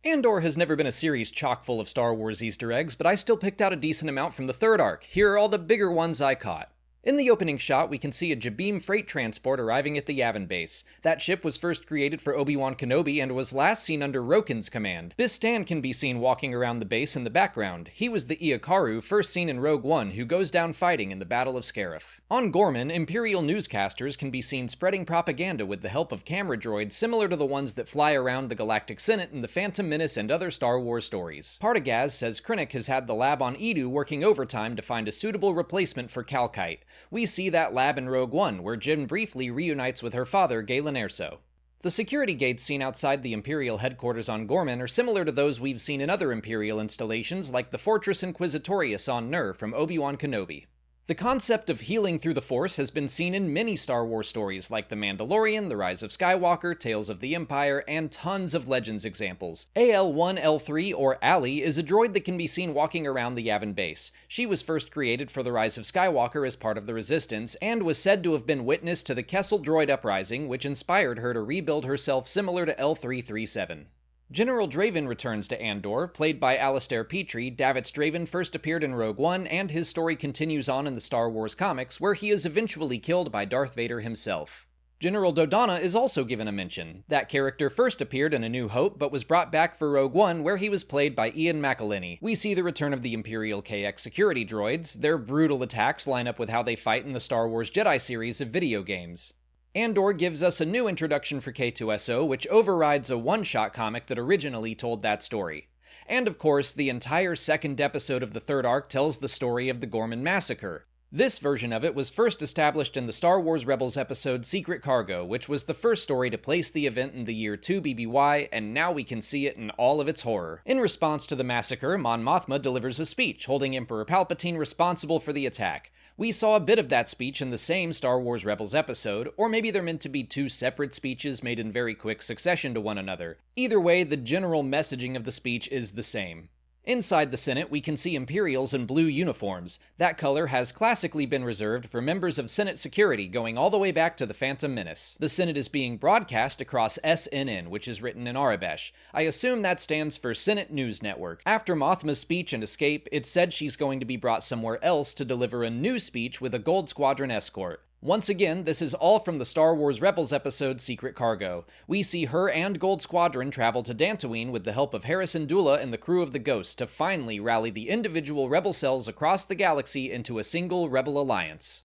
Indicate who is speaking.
Speaker 1: Andor has never been a series chock full of Star Wars Easter eggs, but I still picked out a decent amount from the third arc. Here are all the bigger ones I caught. In the opening shot, we can see a Jabeam freight transport arriving at the Yavin base. That ship was first created for Obi-Wan Kenobi and was last seen under Roken's command. Bistan can be seen walking around the base in the background. He was the Iakaru first seen in Rogue One who goes down fighting in the Battle of Scarif. On Gorman, Imperial newscasters can be seen spreading propaganda with the help of camera droids similar to the ones that fly around the Galactic Senate in The Phantom Menace and other Star Wars stories. Partagaz says Krennic has had the lab on Edu working overtime to find a suitable replacement for Calkite. We see that lab in Rogue One, where Jyn briefly reunites with her father, Galen Erso. The security gates seen outside the Imperial headquarters on Gorman are similar to those we've seen in other Imperial installations like the Fortress Inquisitorius on Nur from Obi-Wan Kenobi. The concept of healing through the Force has been seen in many Star Wars stories like The Mandalorian, The Rise of Skywalker, Tales of the Empire, and tons of Legends examples. AL-1L3, or Allie, is a droid that can be seen walking around the Yavin base. She was first created for The Rise of Skywalker as part of the Resistance, and was said to have been witness to the Kessel droid uprising, which inspired her to rebuild herself similar to L337. General Draven returns to Andor. Played by Alistair Petrie, Davitz Draven first appeared in Rogue One, and his story continues on in the Star Wars comics, where he is eventually killed by Darth Vader himself. General Dodonna is also given a mention. That character first appeared in A New Hope, but was brought back for Rogue One, where he was played by Ian McElhinney. We see the return of the Imperial KX security droids. Their brutal attacks line up with how they fight in the Star Wars Jedi series of video games. Andor gives us a new introduction for K2SO, which overrides a one-shot comic that originally told that story. And of course, the entire second episode of the third arc tells the story of the Gorman Massacre. This version of it was first established in the Star Wars Rebels episode Secret Cargo, which was the first story to place the event in the year 2 BBY, and now we can see it in all of its horror. In response to the massacre, Mon Mothma delivers a speech, holding Emperor Palpatine responsible for the attack. We saw a bit of that speech in the same Star Wars Rebels episode, or maybe they're meant to be two separate speeches made in very quick succession to one another. Either way, the general messaging of the speech is the same. Inside the Senate, we can see Imperials in blue uniforms. That color has classically been reserved for members of Senate security going all the way back to The Phantom Menace. The Senate is being broadcast across SNN, which is written in Arabesh. I assume that stands for Senate News Network. After Mothma's speech and escape, it's said she's going to be brought somewhere else to deliver a new speech with a Gold Squadron escort. Once again, this is all from the Star Wars Rebels episode Secret Cargo. We see her and Gold Squadron travel to Dantooine with the help of Harrison Dula and the crew of the Ghost to finally rally the individual Rebel cells across the galaxy into a single Rebel alliance.